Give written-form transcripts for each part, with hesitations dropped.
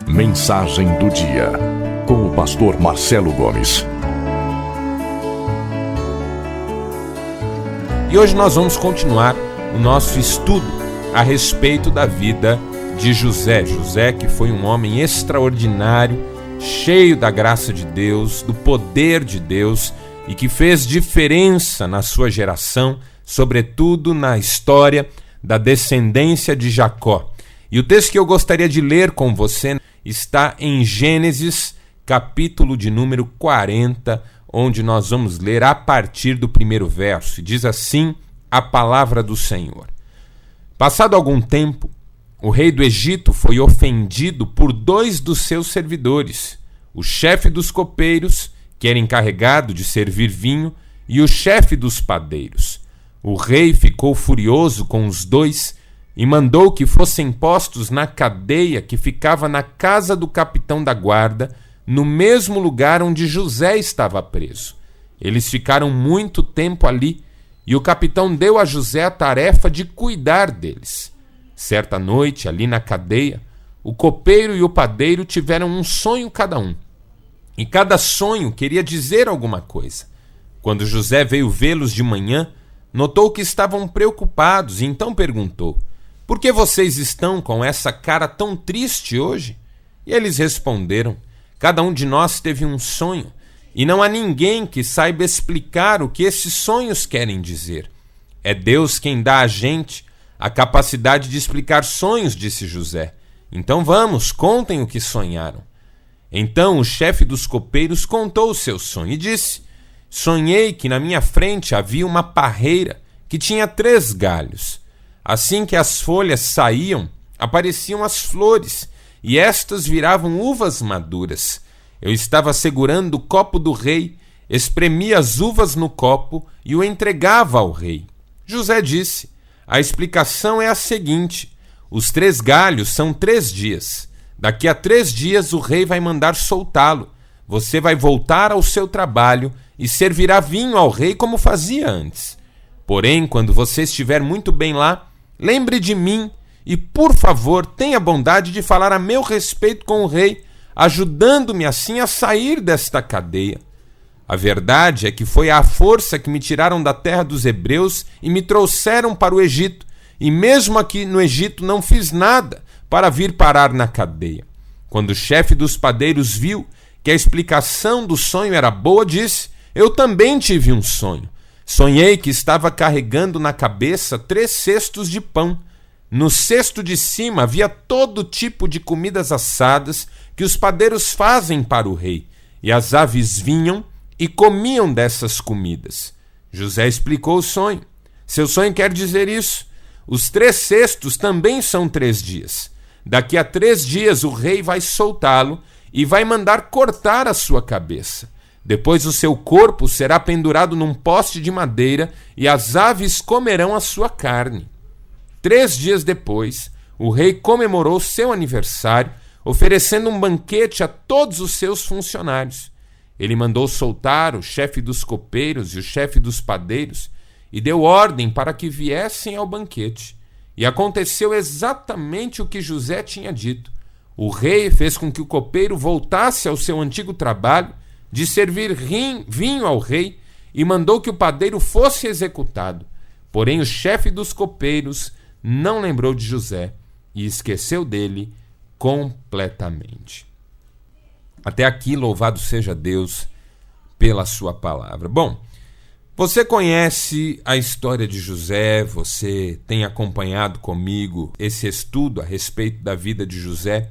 Mensagem do dia, com o pastor Marcelo Gomes. E hoje nós vamos continuar o nosso estudo a respeito da vida de José. José, que foi um homem extraordinário, cheio da graça de Deus, do poder de Deus, e que fez diferença na sua geração, sobretudo na história da descendência de Jacó. E o texto que eu gostaria de ler com você está em Gênesis, capítulo de número 40, onde nós vamos ler a partir do primeiro verso. E diz assim a palavra do Senhor. Passado algum tempo, o rei do Egito foi ofendido por dois dos seus servidores, o chefe dos copeiros, que era encarregado de servir vinho, e o chefe dos padeiros. O rei ficou furioso com os dois e mandou que fossem postos na cadeia que ficava na casa do capitão da guarda, no mesmo lugar onde José estava preso. Eles ficaram muito tempo ali, e o capitão deu a José a tarefa de cuidar deles. Certa noite, ali na cadeia, o copeiro e o padeiro tiveram um sonho cada um. E cada sonho queria dizer alguma coisa. Quando José veio vê-los de manhã, notou que estavam preocupados e então perguntou: "Por que vocês estão com essa cara tão triste hoje?" E eles responderam: "Cada um de nós teve um sonho, e não há ninguém que saiba explicar o que esses sonhos querem dizer. É Deus quem dá a gente a capacidade de explicar sonhos", disse José. "Então vamos, contem o que sonharam." Então o chefe dos copeiros contou o seu sonho e disse: "Sonhei que na minha frente havia uma parreira que tinha 3 galhos. Assim que as folhas saíam, apareciam as flores, e estas viravam uvas maduras. Eu estava segurando o copo do rei, espremia as uvas no copo e o entregava ao rei." José disse: "A explicação é a seguinte: os 3 galhos são 3 dias. Daqui a 3 dias o rei vai mandar soltá-lo. Você vai voltar ao seu trabalho e servirá vinho ao rei como fazia antes. Porém, quando você estiver muito bem lá, lembre de mim e, por favor, tenha bondade de falar a meu respeito com o rei, ajudando-me assim a sair desta cadeia. A verdade é que foi à força que me tiraram da terra dos hebreus e me trouxeram para o Egito, e mesmo aqui no Egito não fiz nada para vir parar na cadeia." Quando o chefe dos padeiros viu que a explicação do sonho era boa, disse: "Eu também tive um sonho. Sonhei que estava carregando na cabeça 3 cestos de pão. No cesto de cima havia todo tipo de comidas assadas que os padeiros fazem para o rei, e as aves vinham e comiam dessas comidas." José explicou o sonho. "Seu sonho quer dizer isso. Os 3 cestos também são 3 dias. Daqui a 3 dias o rei vai soltá-lo e vai mandar cortar a sua cabeça. Depois o seu corpo será pendurado num poste de madeira e as aves comerão a sua carne." 3 dias depois, o rei comemorou seu aniversário, oferecendo um banquete a todos os seus funcionários. Ele mandou soltar o chefe dos copeiros e o chefe dos padeiros e deu ordem para que viessem ao banquete. E aconteceu exatamente o que José tinha dito. O rei fez com que o copeiro voltasse ao seu antigo trabalho de servir vinho ao rei e mandou que o padeiro fosse executado. Porém, o chefe dos copeiros não lembrou de José e esqueceu dele completamente. Até aqui, louvado seja Deus pela sua palavra. Bom, você conhece a história de José, você tem acompanhado comigo esse estudo a respeito da vida de José,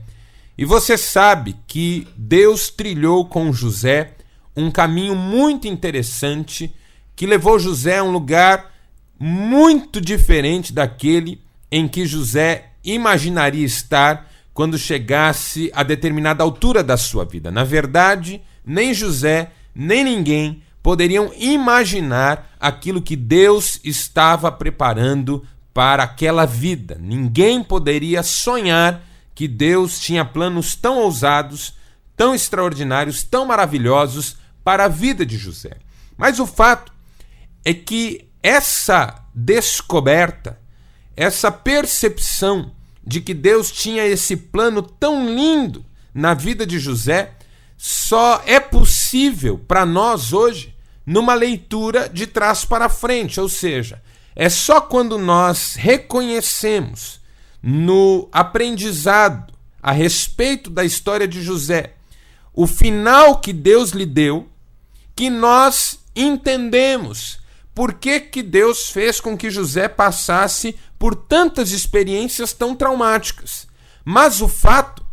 e você sabe que Deus trilhou com José um caminho muito interessante que levou José a um lugar muito diferente daquele em que José imaginaria estar quando chegasse a determinada altura da sua vida. Na verdade, nem José, nem ninguém poderiam imaginar aquilo que Deus estava preparando para aquela vida. Ninguém poderia sonhar que Deus tinha planos tão ousados, tão extraordinários, tão maravilhosos para a vida de José. Mas o fato é que essa descoberta, essa percepção de que Deus tinha esse plano tão lindo na vida de José só é possível para nós hoje numa leitura de trás para frente, ou seja, é só quando nós reconhecemos no aprendizado a respeito da história de José o final que Deus lhe deu, que nós entendemos por que Deus fez com que José passasse por tantas experiências tão traumáticas. Mas o fato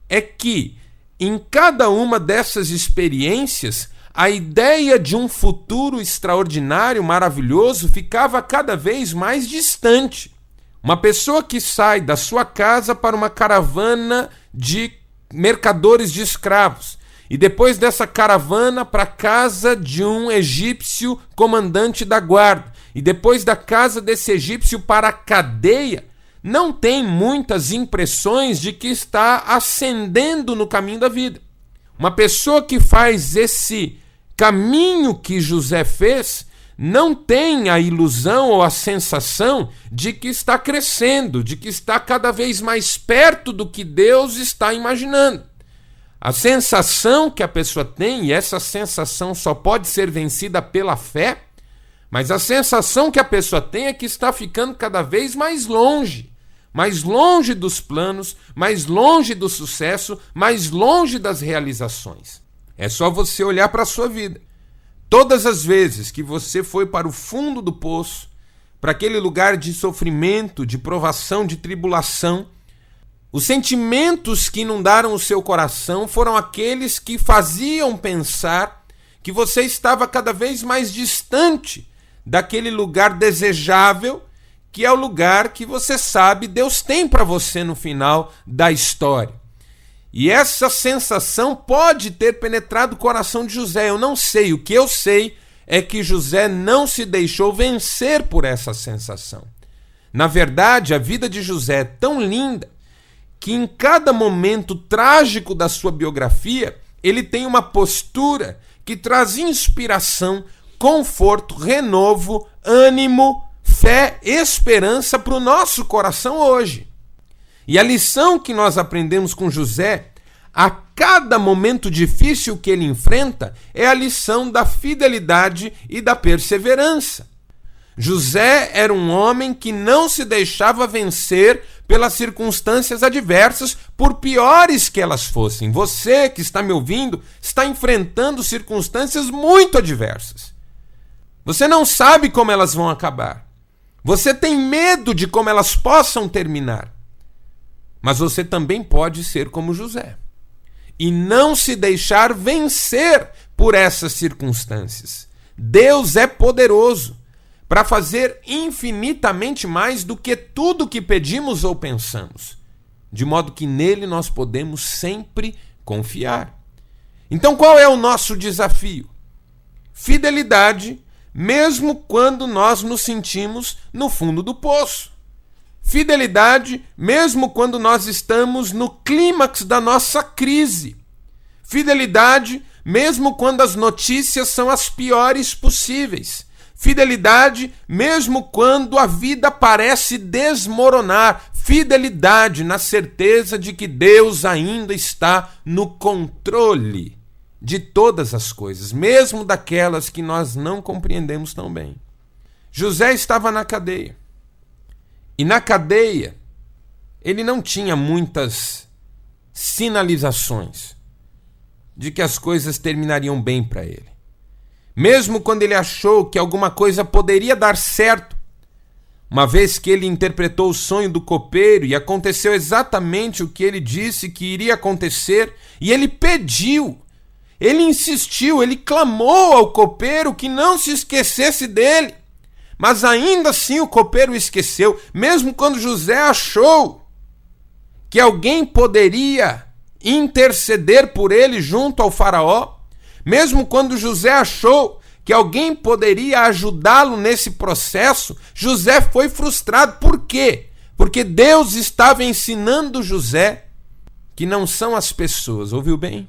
é que em cada uma dessas experiências, a ideia de um futuro extraordinário, maravilhoso, ficava cada vez mais distante. Uma pessoa que sai da sua casa para uma caravana de mercadores de escravos, e depois dessa caravana para a casa de um egípcio comandante da guarda, e depois da casa desse egípcio para a cadeia, não tem muitas impressões de que está ascendendo no caminho da vida. Uma pessoa que faz esse caminho que José fez não tem a ilusão ou a sensação de que está crescendo, de que está cada vez mais perto do que Deus está imaginando. A sensação que a pessoa tem, e essa sensação só pode ser vencida pela fé, mas a sensação que a pessoa tem é que está ficando cada vez mais longe dos planos, mais longe do sucesso, mais longe das realizações. É só você olhar para a sua vida. Todas as vezes que você foi para o fundo do poço, para aquele lugar de sofrimento, de provação, de tribulação, os sentimentos que inundaram o seu coração foram aqueles que faziam pensar que você estava cada vez mais distante daquele lugar desejável, que é o lugar que você sabe Deus tem para você no final da história. E essa sensação pode ter penetrado o coração de José. Eu não sei. O que eu sei é que José não se deixou vencer por essa sensação. Na verdade, a vida de José é tão linda que em cada momento trágico da sua biografia, ele tem uma postura que traz inspiração, conforto, renovo, ânimo, fé, esperança para o nosso coração hoje. E a lição que nós aprendemos com José, a cada momento difícil que ele enfrenta, é a lição da fidelidade e da perseverança. José era um homem que não se deixava vencer pelas circunstâncias adversas, por piores que elas fossem. Você que está me ouvindo está enfrentando circunstâncias muito adversas. Você não sabe como elas vão acabar. Você tem medo de como elas possam terminar. Mas você também pode ser como José e não se deixar vencer por essas circunstâncias. Deus é poderoso para fazer infinitamente mais do que tudo que pedimos ou pensamos, de modo que nele nós podemos sempre confiar. Então, qual é o nosso desafio? Fidelidade, mesmo quando nós nos sentimos no fundo do poço. Fidelidade, mesmo quando nós estamos no clímax da nossa crise. Fidelidade, mesmo quando as notícias são as piores possíveis. Fidelidade, mesmo quando a vida parece desmoronar. Fidelidade na certeza de que Deus ainda está no controle de todas as coisas, mesmo daquelas que nós não compreendemos tão bem. José estava na cadeia. E na cadeia, ele não tinha muitas sinalizações de que as coisas terminariam bem para ele. Mesmo quando ele achou que alguma coisa poderia dar certo, uma vez que ele interpretou o sonho do copeiro e aconteceu exatamente o que ele disse que iria acontecer, e ele pediu, ele insistiu, ele clamou ao copeiro que não se esquecesse dele. Mas ainda assim o copeiro esqueceu, mesmo quando José achou que alguém poderia interceder por ele junto ao faraó, mesmo quando José achou que alguém poderia ajudá-lo nesse processo, José foi frustrado. Por quê? Porque Deus estava ensinando José que não são as pessoas, ouviu bem?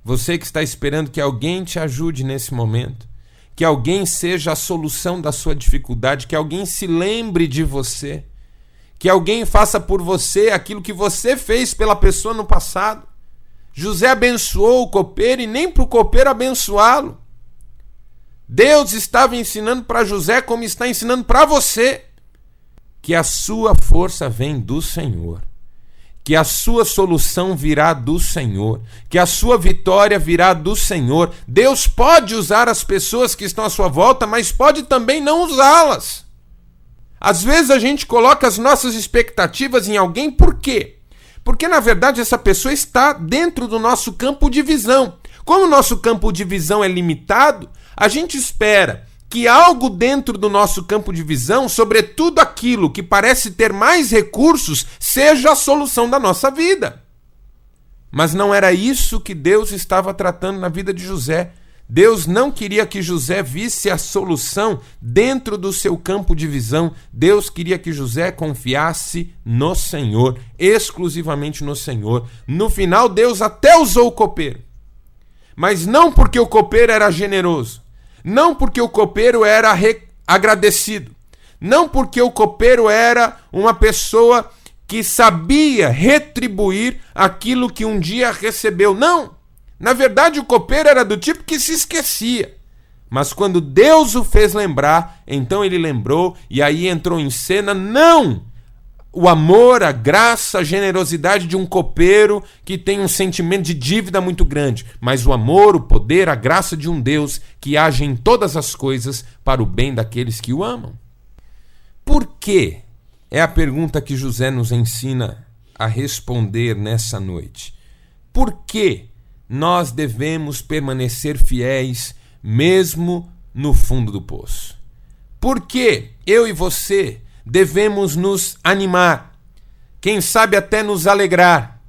Você que está esperando que alguém te ajude nesse momento, que alguém seja a solução da sua dificuldade, que alguém se lembre de você, que alguém faça por você aquilo que você fez pela pessoa no passado. José abençoou o copeiro e nem para o copeiro abençoá-lo. Deus estava ensinando para José como está ensinando para você, que a sua força vem do Senhor, que a sua solução virá do Senhor, que a sua vitória virá do Senhor. Deus pode usar as pessoas que estão à sua volta, mas pode também não usá-las. Às vezes a gente coloca as nossas expectativas em alguém, por quê? Porque na verdade essa pessoa está dentro do nosso campo de visão. Como o nosso campo de visão é limitado, a gente espera que algo dentro do nosso campo de visão, sobretudo aquilo que parece ter mais recursos, seja a solução da nossa vida. Mas não era isso que Deus estava tratando na vida de José. Deus não queria que José visse a solução dentro do seu campo de visão. Deus queria que José confiasse no Senhor, exclusivamente no Senhor. No final, Deus até usou o copeiro. Mas não porque o copeiro era generoso, não porque o copeiro era agradecido, não porque o copeiro era uma pessoa que sabia retribuir aquilo que um dia recebeu. Não! Na verdade, o copeiro era do tipo que se esquecia. Mas quando Deus o fez lembrar, então ele lembrou e aí entrou em cena, não o amor, a graça, a generosidade de um copeiro que tem um sentimento de dívida muito grande, mas o amor, o poder, a graça de um Deus que age em todas as coisas para o bem daqueles que o amam. Por quê? É a pergunta que José nos ensina a responder nessa noite. Por quê nós devemos permanecer fiéis mesmo no fundo do poço? Por que eu e você devemos nos animar? Quem sabe até nos alegrar?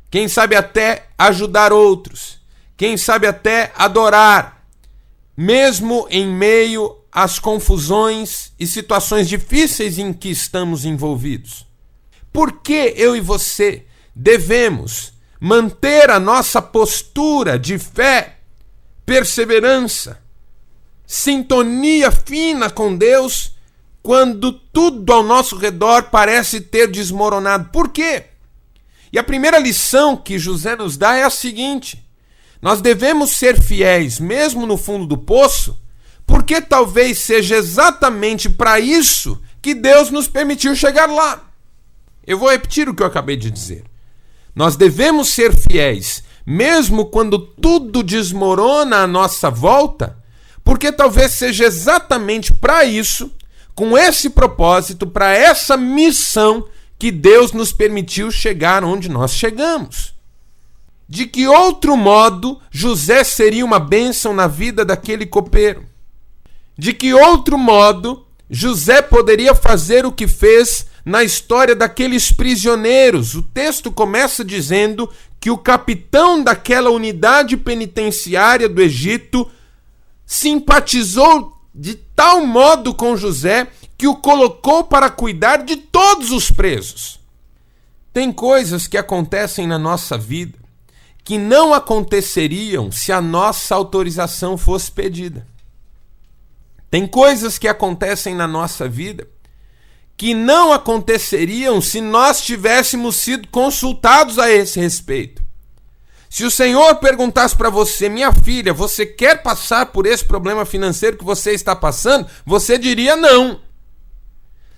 Quem sabe até ajudar outros? Quem sabe até adorar? Mesmo em meio às confusões e situações difíceis em que estamos envolvidos. Por que eu e você devemos manter a nossa postura de fé, perseverança, sintonia fina com Deus, quando tudo ao nosso redor parece ter desmoronado? Por quê? E a primeira lição que José nos dá é a seguinte: nós devemos ser fiéis mesmo no fundo do poço, porque talvez seja exatamente para isso que Deus nos permitiu chegar lá. Eu vou repetir o que eu acabei de dizer. Nós devemos ser fiéis, mesmo quando tudo desmorona à nossa volta, porque talvez seja exatamente para isso, com esse propósito, para essa missão, que Deus nos permitiu chegar onde nós chegamos. De que outro modo José seria uma bênção na vida daquele copeiro? De que outro modo José poderia fazer o que fez na história daqueles prisioneiros? O texto começa dizendo que o capitão daquela unidade penitenciária do Egito simpatizou de tal modo com José que o colocou para cuidar de todos os presos. Tem coisas que acontecem na nossa vida que não aconteceriam se a nossa autorização fosse pedida. Tem coisas que acontecem na nossa vida que não aconteceriam se nós tivéssemos sido consultados a esse respeito. Se o Senhor perguntasse para você: minha filha, você quer passar por esse problema financeiro que você está passando? Você diria não.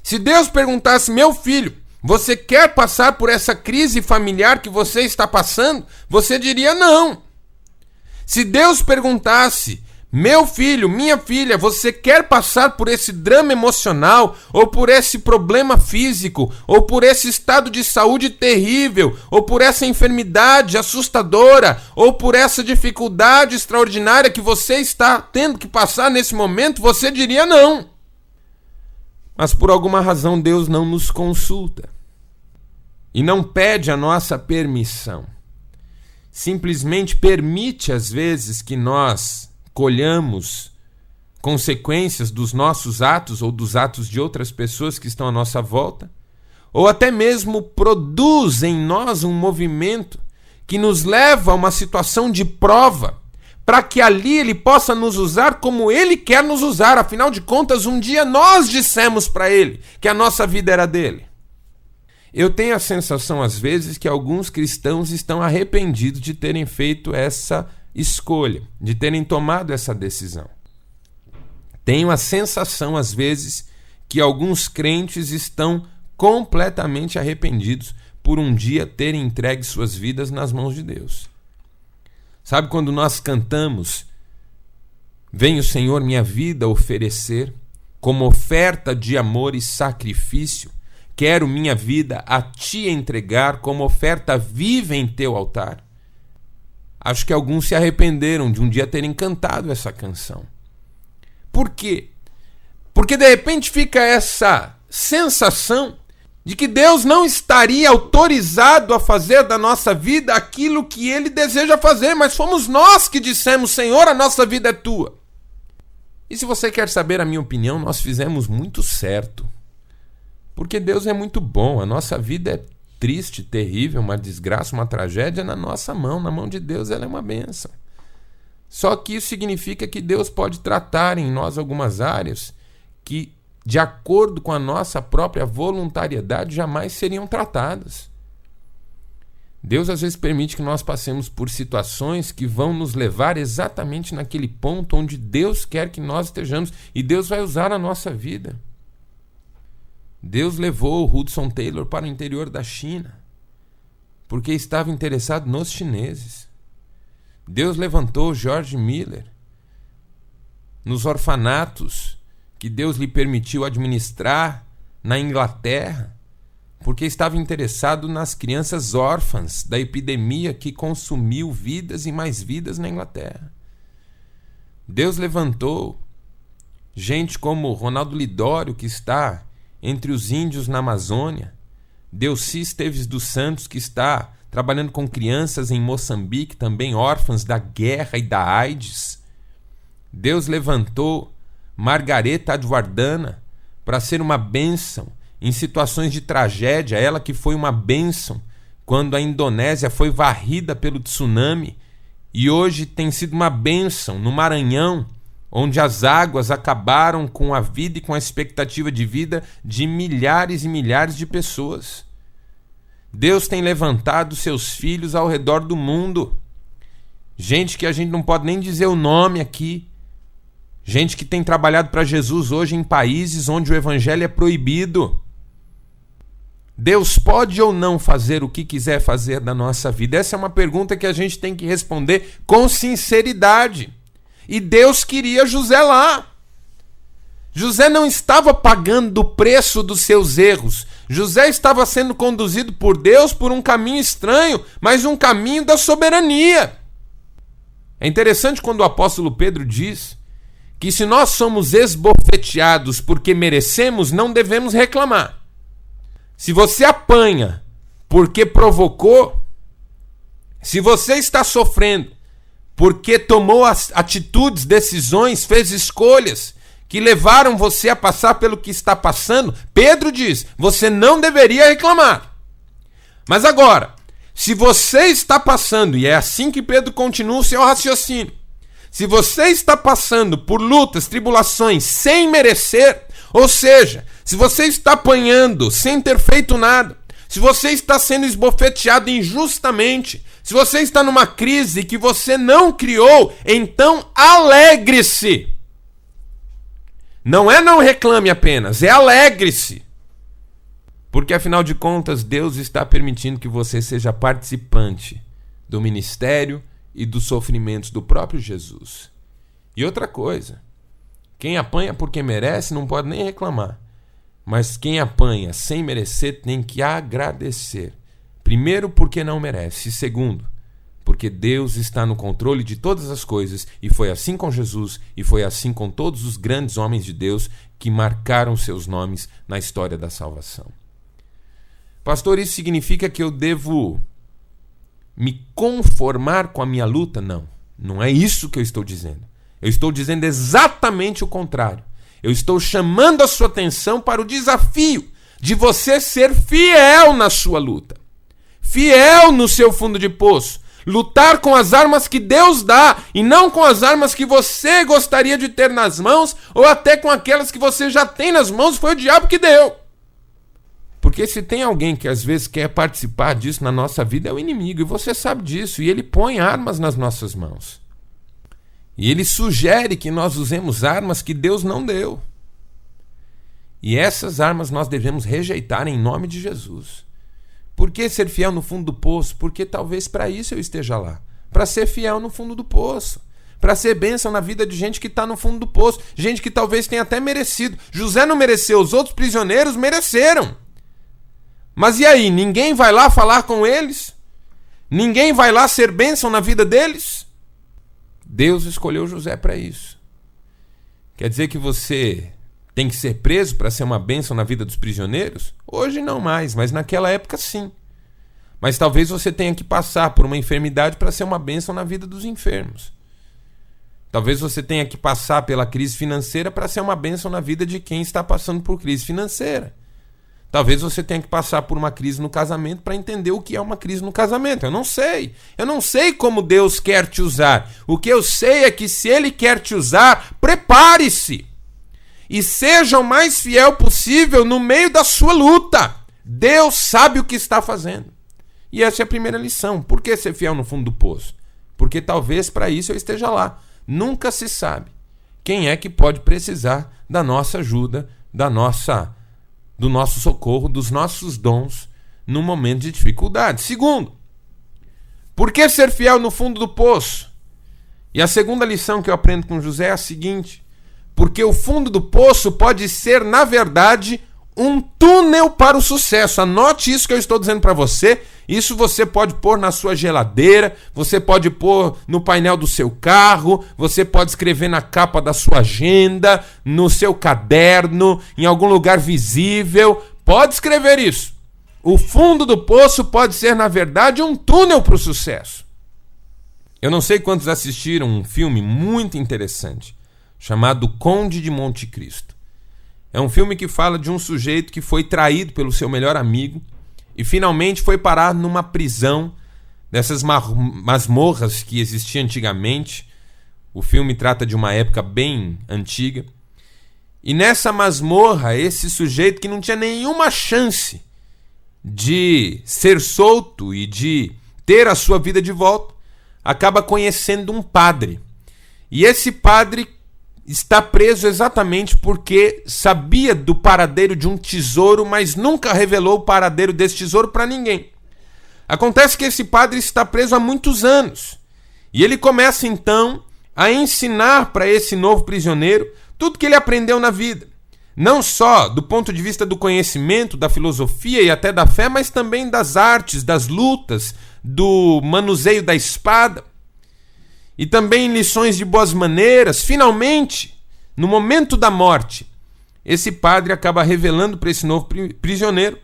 Se Deus perguntasse: meu filho, você quer passar por essa crise familiar que você está passando? Você diria não. Se Deus perguntasse: meu filho, minha filha, você quer passar por esse drama emocional, ou por esse problema físico, ou por esse estado de saúde terrível, ou por essa enfermidade assustadora, ou por essa dificuldade extraordinária que você está tendo que passar nesse momento? Você diria não. Mas por alguma razão Deus não nos consulta e não pede a nossa permissão. Simplesmente permite às vezes que nós colhamos consequências dos nossos atos ou dos atos de outras pessoas que estão à nossa volta, ou até mesmo produz em nós um movimento que nos leva a uma situação de prova, para que ali Ele possa nos usar como Ele quer nos usar. Afinal de contas, um dia nós dissemos para Ele que a nossa vida era dele. Eu tenho a sensação, às vezes, que alguns cristãos estão arrependidos de terem feito essa escolha, de terem tomado essa decisão. Tenho a sensação, às vezes, que alguns crentes estão completamente arrependidos por um dia terem entregue suas vidas nas mãos de Deus. Sabe quando nós cantamos, vem o Senhor minha vida oferecer, como oferta de amor e sacrifício, quero minha vida a ti entregar, como oferta viva em teu altar. Acho que alguns se arrependeram de um dia terem cantado essa canção. Por quê? Porque de repente fica essa sensação de que Deus não estaria autorizado a fazer da nossa vida aquilo que Ele deseja fazer, mas fomos nós que dissemos, Senhor, a nossa vida é tua. E se você quer saber a minha opinião, nós fizemos muito certo. Porque Deus é muito bom, a nossa vida é triste, terrível, uma desgraça, uma tragédia na nossa mão, na mão de Deus ela é uma bênção. Só que isso significa que Deus pode tratar em nós algumas áreas que, de acordo com a nossa própria voluntariedade, jamais seriam tratadas. Deus às vezes permite que nós passemos por situações que vão nos levar exatamente naquele ponto onde Deus quer que nós estejamos, e Deus vai usar a nossa vida. Deus levou o Hudson Taylor para o interior da China, porque estava interessado nos chineses. Deus levantou George Miller nos orfanatos que Deus lhe permitiu administrar na Inglaterra, porque estava interessado nas crianças órfãs da epidemia que consumiu vidas e mais vidas na Inglaterra. Deus levantou gente como Ronaldo Lidório, que está entre os índios na Amazônia, Delcy Esteves dos Santos, que está trabalhando com crianças em Moçambique, também órfãs da guerra e da AIDS. Deus levantou Margareta Advardana para ser uma bênção em situações de tragédia, ela que foi uma bênção quando a Indonésia foi varrida pelo tsunami, e hoje tem sido uma bênção no Maranhão, onde as águas acabaram com a vida e com a expectativa de vida de milhares e milhares de pessoas. Deus tem levantado seus filhos ao redor do mundo, gente que a gente não pode nem dizer o nome aqui, gente que tem trabalhado para Jesus hoje em países onde o evangelho é proibido. Deus pode ou não fazer o que quiser fazer da nossa vida? Essa é uma pergunta que a gente tem que responder com sinceridade. E Deus queria José lá. José não estava pagando o preço dos seus erros. José estava sendo conduzido por Deus por um caminho estranho, mas um caminho da soberania. É interessante quando o apóstolo Pedro diz que se nós somos esbofeteados porque merecemos, não devemos reclamar. Se você apanha porque provocou, se você está sofrendo porque tomou atitudes, decisões, fez escolhas que levaram você a passar pelo que está passando, Pedro diz, você não deveria reclamar. Mas agora, se você está passando, e é assim que Pedro continua o seu raciocínio, se você está passando por lutas, tribulações sem merecer, ou seja, se você está apanhando sem ter feito nada, se você está sendo esbofeteado injustamente, se você está numa crise que você não criou, então alegre-se. Não é não reclame apenas, é alegre-se. Porque afinal de contas, Deus está permitindo que você seja participante do ministério e dos sofrimentos do próprio Jesus. E outra coisa, quem apanha porque merece não pode nem reclamar. Mas quem apanha sem merecer tem que agradecer. Primeiro, porque não merece. E segundo, porque Deus está no controle de todas as coisas. E foi assim com Jesus, e foi assim com todos os grandes homens de Deus que marcaram seus nomes na história da salvação. Pastor, isso significa que eu devo me conformar com a minha luta? Não, não é isso que eu estou dizendo. Eu estou dizendo exatamente o contrário. Eu estou chamando a sua atenção para o desafio de você ser fiel na sua luta. Fiel no seu fundo de poço. Lutar com as armas que Deus dá e não com as armas que você gostaria de ter nas mãos ou até com aquelas que você já tem nas mãos, foi o diabo que deu. Porque se tem alguém que às vezes quer participar disso na nossa vida, é o inimigo, e você sabe disso, e ele põe armas nas nossas mãos. E ele sugere que nós usemos armas que Deus não deu. E essas armas nós devemos rejeitar em nome de Jesus. Por que ser fiel no fundo do poço? Porque talvez para isso eu esteja lá. Para ser fiel no fundo do poço. Para ser bênção na vida de gente que está no fundo do poço. Gente que talvez tenha até merecido. José não mereceu, os outros prisioneiros mereceram. Mas e aí? Ninguém vai lá falar com eles? Ninguém vai lá ser bênção na vida deles? Deus escolheu José para isso. Quer dizer que você tem que ser preso para ser uma bênção na vida dos prisioneiros? Hoje não mais, mas naquela época sim. Mas talvez você tenha que passar por uma enfermidade para ser uma bênção na vida dos enfermos. Talvez você tenha que passar pela crise financeira para ser uma bênção na vida de quem está passando por crise financeira. Talvez você tenha que passar por uma crise no casamento para entender o que é uma crise no casamento. Eu não sei. Eu não sei como Deus quer te usar. O que eu sei é que se Ele quer te usar, prepare-se. E seja o mais fiel possível no meio da sua luta. Deus sabe o que está fazendo. E essa é a primeira lição. Por que ser fiel no fundo do poço? Porque talvez para isso eu esteja lá. Nunca se sabe quem é que pode precisar da nossa ajuda, do nosso socorro, dos nossos dons no momento de dificuldade. Segundo, por que ser fiel no fundo do poço? E a segunda lição que eu aprendo com José é a seguinte: porque o fundo do poço pode ser, na verdade, um túnel para o sucesso. Anote isso que eu estou dizendo para você. Isso você pode pôr na sua geladeira, você pode pôr no painel do seu carro, você pode escrever na capa da sua agenda, no seu caderno, em algum lugar visível. Pode escrever isso. O fundo do poço pode ser, na verdade, um túnel para o sucesso. Eu não sei quantos assistiram um filme muito interessante, chamado Conde de Monte Cristo. É um filme que fala de um sujeito que foi traído pelo seu melhor amigo e finalmente foi parar numa prisão dessas masmorras que existiam antigamente. O filme trata de uma época bem antiga. E nessa masmorra, esse sujeito que não tinha nenhuma chance de ser solto e de ter a sua vida de volta, acaba conhecendo um padre. E esse padre está preso exatamente porque sabia do paradeiro de um tesouro, mas nunca revelou o paradeiro desse tesouro para ninguém. Acontece que esse padre está preso há muitos anos. E ele começa então a ensinar para esse novo prisioneiro tudo que ele aprendeu na vida. Não só do ponto de vista do conhecimento, da filosofia e até da fé, mas também das artes, das lutas, do manuseio da espada. E também lições de boas maneiras. Finalmente, no momento da morte, esse padre acaba revelando para esse novo prisioneiro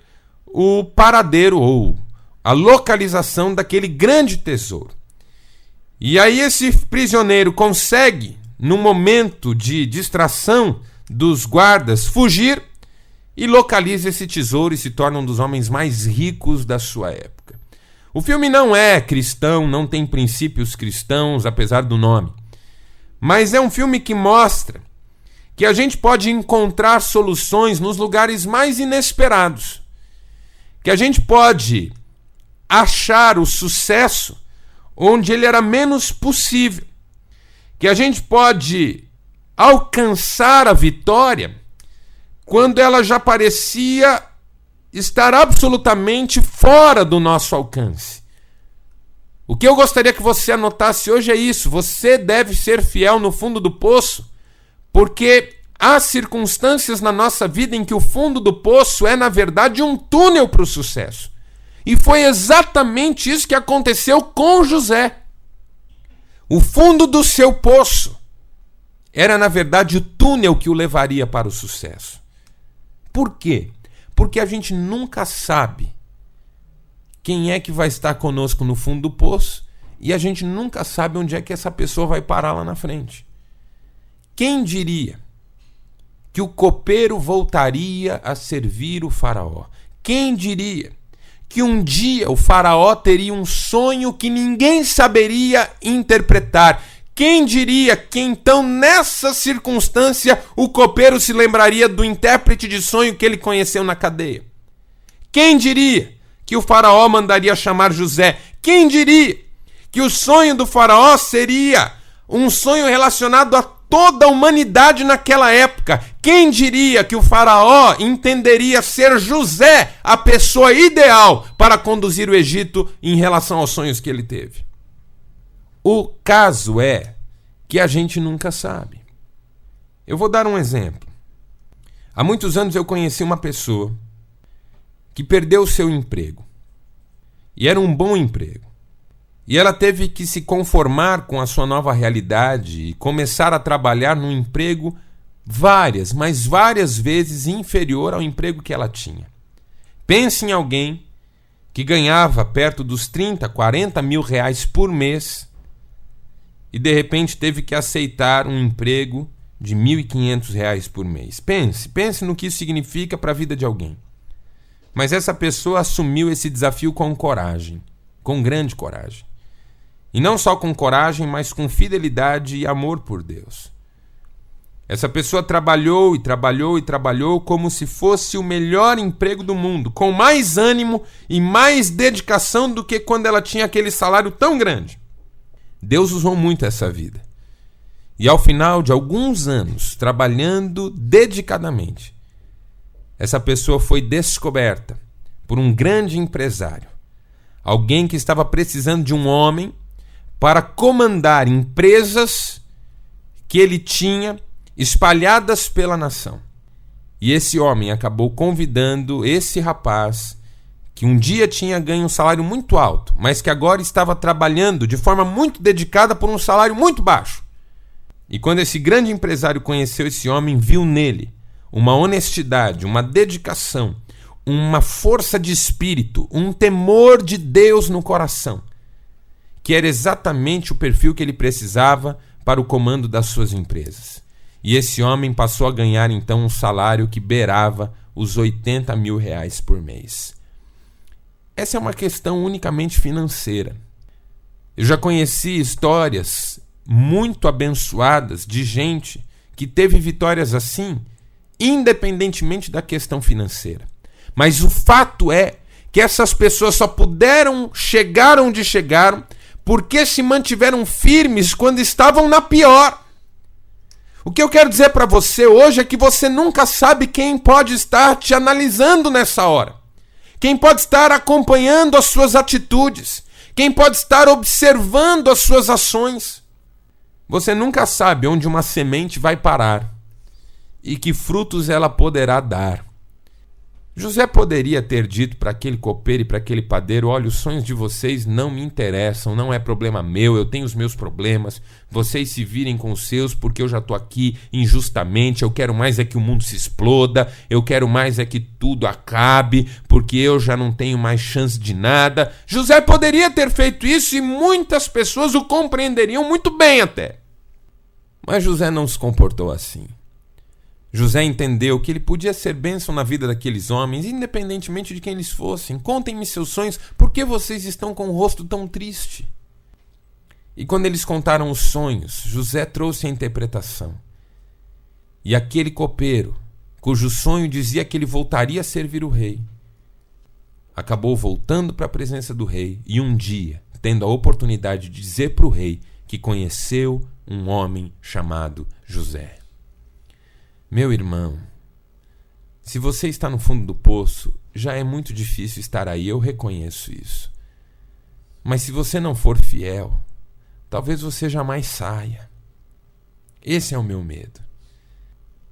o paradeiro ou a localização daquele grande tesouro. E aí esse prisioneiro consegue, num momento de distração dos guardas, fugir e localiza esse tesouro e se torna um dos homens mais ricos da sua época. O filme não é cristão, não tem princípios cristãos, apesar do nome. Mas é um filme que mostra que a gente pode encontrar soluções nos lugares mais inesperados. Que a gente pode achar o sucesso onde ele era menos possível. Que a gente pode alcançar a vitória quando ela já parecia estar absolutamente fora do nosso alcance. O que eu gostaria que você anotasse hoje é isso: você deve ser fiel no fundo do poço, porque há circunstâncias na nossa vida em que o fundo do poço é, na verdade, um túnel para o sucesso. E foi exatamente isso que aconteceu com José. O fundo do seu poço era, na verdade, o túnel que o levaria para o sucesso. Por quê? Porque a gente nunca sabe quem é que vai estar conosco no fundo do poço e a gente nunca sabe onde é que essa pessoa vai parar lá na frente. Quem diria que o copeiro voltaria a servir o faraó? Quem diria que um dia o faraó teria um sonho que ninguém saberia interpretar? Quem diria que então, nessa circunstância, o copeiro se lembraria do intérprete de sonho que ele conheceu na cadeia? Quem diria que o faraó mandaria chamar José? Quem diria que o sonho do faraó seria um sonho relacionado a toda a humanidade naquela época? Quem diria que o faraó entenderia ser José a pessoa ideal para conduzir o Egito em relação aos sonhos que ele teve? O caso é que a gente nunca sabe. Eu vou dar um exemplo. Há muitos anos eu conheci uma pessoa que perdeu o seu emprego. E era um bom emprego. E ela teve que se conformar com a sua nova realidade e começar a trabalhar num emprego várias vezes inferior ao emprego que ela tinha. Pense em alguém que ganhava perto dos 30, 40 mil reais por mês e de repente teve que aceitar um emprego de 1.500 reais por mês. Pense no que isso significa para a vida de alguém. Mas essa pessoa assumiu esse desafio com coragem, com grande coragem. E não só com coragem, mas com fidelidade e amor por Deus. Essa pessoa trabalhou como se fosse o melhor emprego do mundo, com mais ânimo e mais dedicação do que quando ela tinha aquele salário tão grande. Deus usou muito essa vida. E ao final de alguns anos, trabalhando dedicadamente, essa pessoa foi descoberta por um grande empresário. Alguém que estava precisando de um homem para comandar empresas que ele tinha espalhadas pela nação. E esse homem acabou convidando esse rapaz, que um dia tinha ganho um salário muito alto, mas que agora estava trabalhando de forma muito dedicada por um salário muito baixo. E quando esse grande empresário conheceu esse homem, viu nele uma honestidade, uma dedicação, uma força de espírito, um temor de Deus no coração, que era exatamente o perfil que ele precisava para o comando das suas empresas. E esse homem passou a ganhar então um salário que beirava os 80 mil reais por mês. Essa é uma questão unicamente financeira. Eu já conheci histórias muito abençoadas de gente que teve vitórias assim, independentemente da questão financeira. Mas o fato é que essas pessoas só puderam chegar onde chegaram porque se mantiveram firmes quando estavam na pior. O que eu quero dizer para você hoje é que você nunca sabe quem pode estar te analisando nessa hora. Quem pode estar acompanhando as suas atitudes. Quem pode estar observando as suas ações. Você nunca sabe onde uma semente vai parar e que frutos ela poderá dar. José poderia ter dito para aquele copeiro e para aquele padeiro: olha, os sonhos de vocês não me interessam, não é problema meu, eu tenho os meus problemas, vocês se virem com os seus porque eu já estou aqui injustamente, eu quero mais é que o mundo se exploda, eu quero mais é que tudo acabe, porque eu já não tenho mais chance de nada. José poderia ter feito isso e muitas pessoas o compreenderiam muito bem até. Mas José não se comportou assim. José entendeu que ele podia ser bênção na vida daqueles homens, independentemente de quem eles fossem. Contem-me seus sonhos, por que vocês estão com o rosto tão triste? E quando eles contaram os sonhos, José trouxe a interpretação. E aquele copeiro, cujo sonho dizia que ele voltaria a servir o rei, acabou voltando para a presença do rei e um dia, tendo a oportunidade de dizer para o rei que conheceu um homem chamado José. Meu irmão, se você está no fundo do poço, já é muito difícil estar aí, eu reconheço isso. Mas se você não for fiel, talvez você jamais saia. Esse é o meu medo.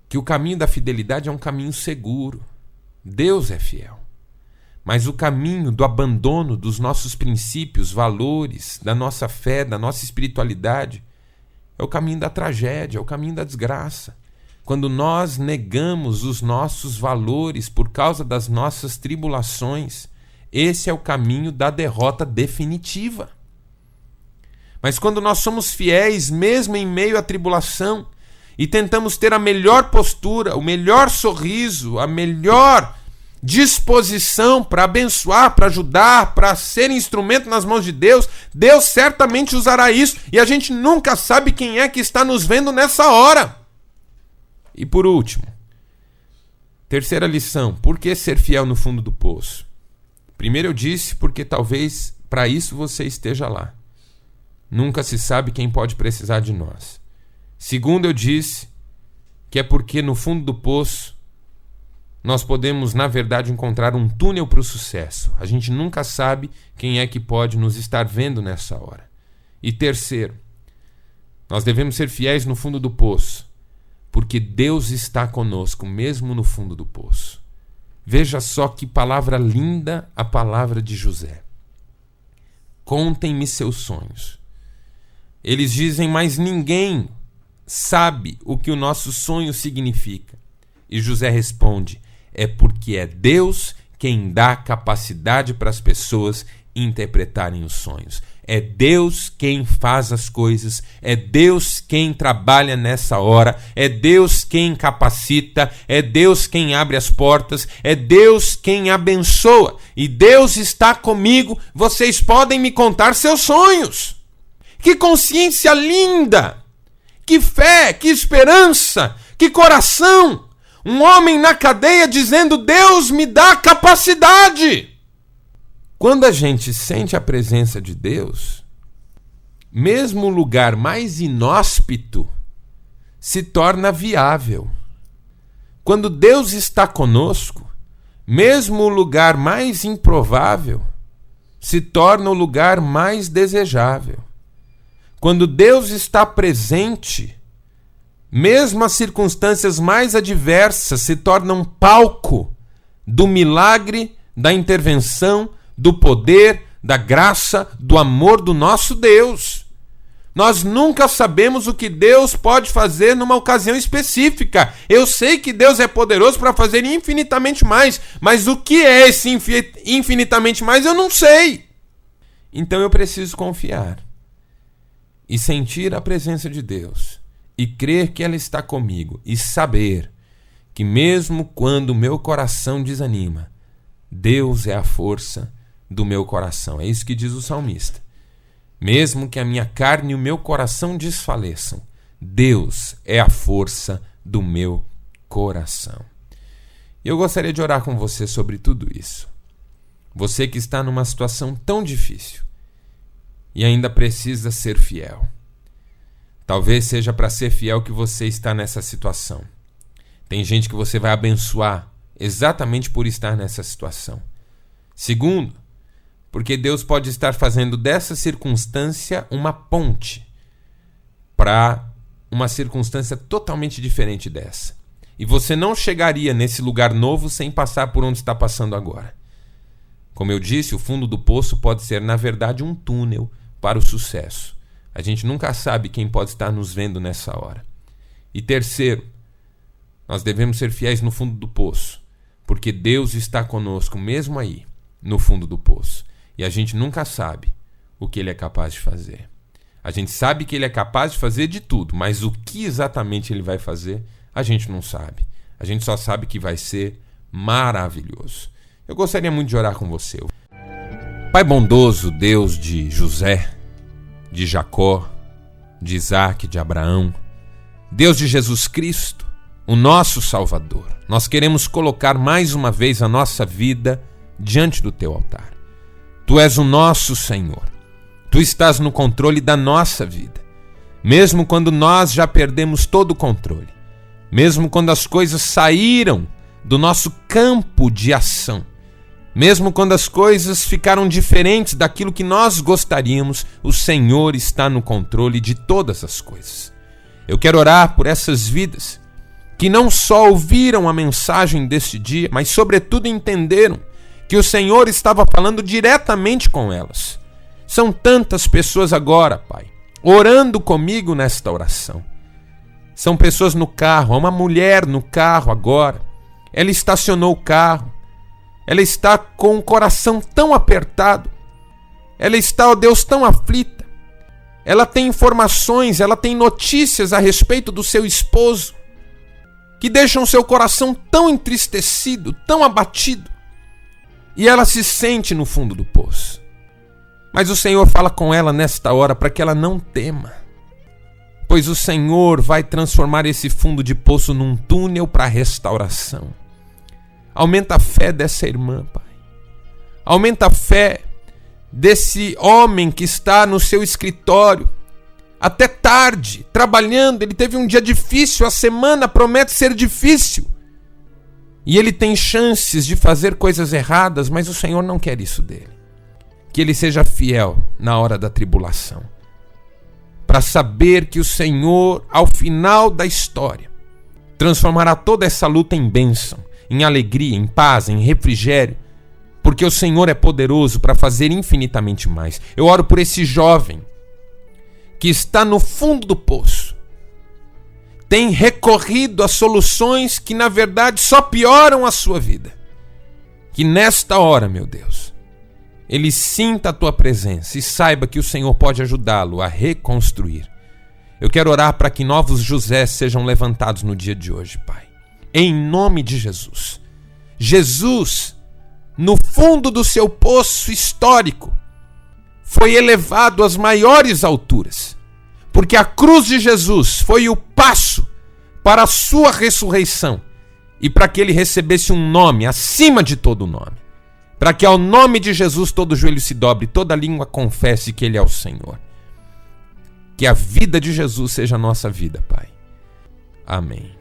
Que o caminho da fidelidade é um caminho seguro. Deus é fiel. Mas o caminho do abandono dos nossos princípios, valores, da nossa fé, da nossa espiritualidade, é o caminho da tragédia, é o caminho da desgraça. Quando nós negamos os nossos valores por causa das nossas tribulações, esse é o caminho da derrota definitiva. Mas quando nós somos fiéis, mesmo em meio à tribulação, e tentamos ter a melhor postura, o melhor sorriso, a melhor disposição para abençoar, para ajudar, para ser instrumento nas mãos de Deus, Deus certamente usará isso, e a gente nunca sabe quem é que está nos vendo nessa hora. E por último, terceira lição: por que ser fiel no fundo do poço? Primeiro eu disse porque talvez para isso você esteja lá. Nunca se sabe quem pode precisar de nós. Segundo eu disse que é porque no fundo do poço nós podemos, na verdade, encontrar um túnel para o sucesso. A gente nunca sabe quem é que pode nos estar vendo nessa hora. E terceiro, nós devemos ser fiéis no fundo do poço, porque Deus está conosco, mesmo no fundo do poço. Veja só que palavra linda a palavra de José. Contem-me seus sonhos. Eles dizem, mas ninguém sabe o que o nosso sonho significa. E José responde, é porque é Deus quem dá capacidade para as pessoas interpretarem os sonhos. É Deus quem faz as coisas, é Deus quem trabalha nessa hora, é Deus quem capacita, é Deus quem abre as portas, é Deus quem abençoa. E Deus está comigo, vocês podem me contar seus sonhos. Que consciência linda! Que fé, que esperança, que coração! Um homem na cadeia dizendo, Deus me dá capacidade. Quando a gente sente a presença de Deus, mesmo o lugar mais inóspito se torna viável. Quando Deus está conosco, mesmo o lugar mais improvável se torna o lugar mais desejável. Quando Deus está presente, mesmo as circunstâncias mais adversas se tornam palco do milagre, da intervenção, do poder, da graça, do amor do nosso Deus. Nós nunca sabemos o que Deus pode fazer numa ocasião específica. Eu sei que Deus é poderoso para fazer infinitamente mais, mas o que é esse infinitamente mais eu não sei. Então eu preciso confiar e sentir a presença de Deus. E crer que ela está comigo. E saber que mesmo quando o meu coração desanima, Deus é a força do meu coração. É isso que diz o salmista. Mesmo que a minha carne e o meu coração desfaleçam, Deus é a força do meu coração. E eu gostaria de orar com você sobre tudo isso. Você que está numa situação tão difícil e ainda precisa ser fiel. Talvez seja para ser fiel que você está nessa situação. Tem gente que você vai abençoar exatamente por estar nessa situação. Segundo, porque Deus pode estar fazendo dessa circunstância uma ponte para uma circunstância totalmente diferente dessa. E você não chegaria nesse lugar novo sem passar por onde está passando agora. Como eu disse, o fundo do poço pode ser, na verdade, um túnel para o sucesso. A gente nunca sabe quem pode estar nos vendo nessa hora. E terceiro, nós devemos ser fiéis no fundo do poço, porque Deus está conosco mesmo aí, no fundo do poço. E a gente nunca sabe o que Ele é capaz de fazer. A gente sabe que Ele é capaz de fazer de tudo, mas o que exatamente Ele vai fazer, a gente não sabe. A gente só sabe que vai ser maravilhoso. Eu gostaria muito de orar com você. Pai bondoso, Deus de José, de Jacó, de Isaac, de Abraão, Deus de Jesus Cristo, o nosso Salvador, nós queremos colocar mais uma vez a nossa vida diante do Teu altar. Tu és o nosso Senhor, Tu estás no controle da nossa vida, mesmo quando nós já perdemos todo o controle, mesmo quando as coisas saíram do nosso campo de ação, mesmo quando as coisas ficaram diferentes daquilo que nós gostaríamos, o Senhor está no controle de todas as coisas. Eu quero orar por essas vidas que não só ouviram a mensagem deste dia, mas sobretudo entenderam que o Senhor estava falando diretamente com elas. São tantas pessoas agora, Pai, orando comigo nesta oração. São pessoas no carro, há uma mulher no carro agora. Ela estacionou o carro. Ela está com o coração tão apertado. Ela está, ó Deus, tão aflita. Ela tem informações, ela tem notícias a respeito do seu esposo que deixam seu coração tão entristecido, tão abatido. E ela se sente no fundo do poço. Mas o Senhor fala com ela nesta hora para que ela não tema. Pois o Senhor vai transformar esse fundo de poço num túnel para a restauração. Aumenta a fé dessa irmã, Pai. Aumenta a fé desse homem que está no seu escritório até tarde, trabalhando. Ele teve um dia difícil, a semana promete ser difícil. E ele tem chances de fazer coisas erradas, mas o Senhor não quer isso dele. Que ele seja fiel na hora da tribulação, para saber que o Senhor, ao final da história, transformará toda essa luta em bênção, em alegria, em paz, em refrigério, porque o Senhor é poderoso para fazer infinitamente mais. Eu oro por esse jovem que está no fundo do poço, tem recorrido a soluções que na verdade só pioram a sua vida. Que nesta hora, meu Deus, ele sinta a tua presença e saiba que o Senhor pode ajudá-lo a reconstruir. Eu quero orar para que novos José sejam levantados no dia de hoje, Pai. Em nome de Jesus. Jesus, no fundo do seu poço histórico, foi elevado às maiores alturas, porque a cruz de Jesus foi o passo para a sua ressurreição e para que ele recebesse um nome acima de todo nome, para que ao nome de Jesus todo joelho se dobre, toda língua confesse que ele é o Senhor. Que a vida de Jesus seja a nossa vida, Pai. Amém.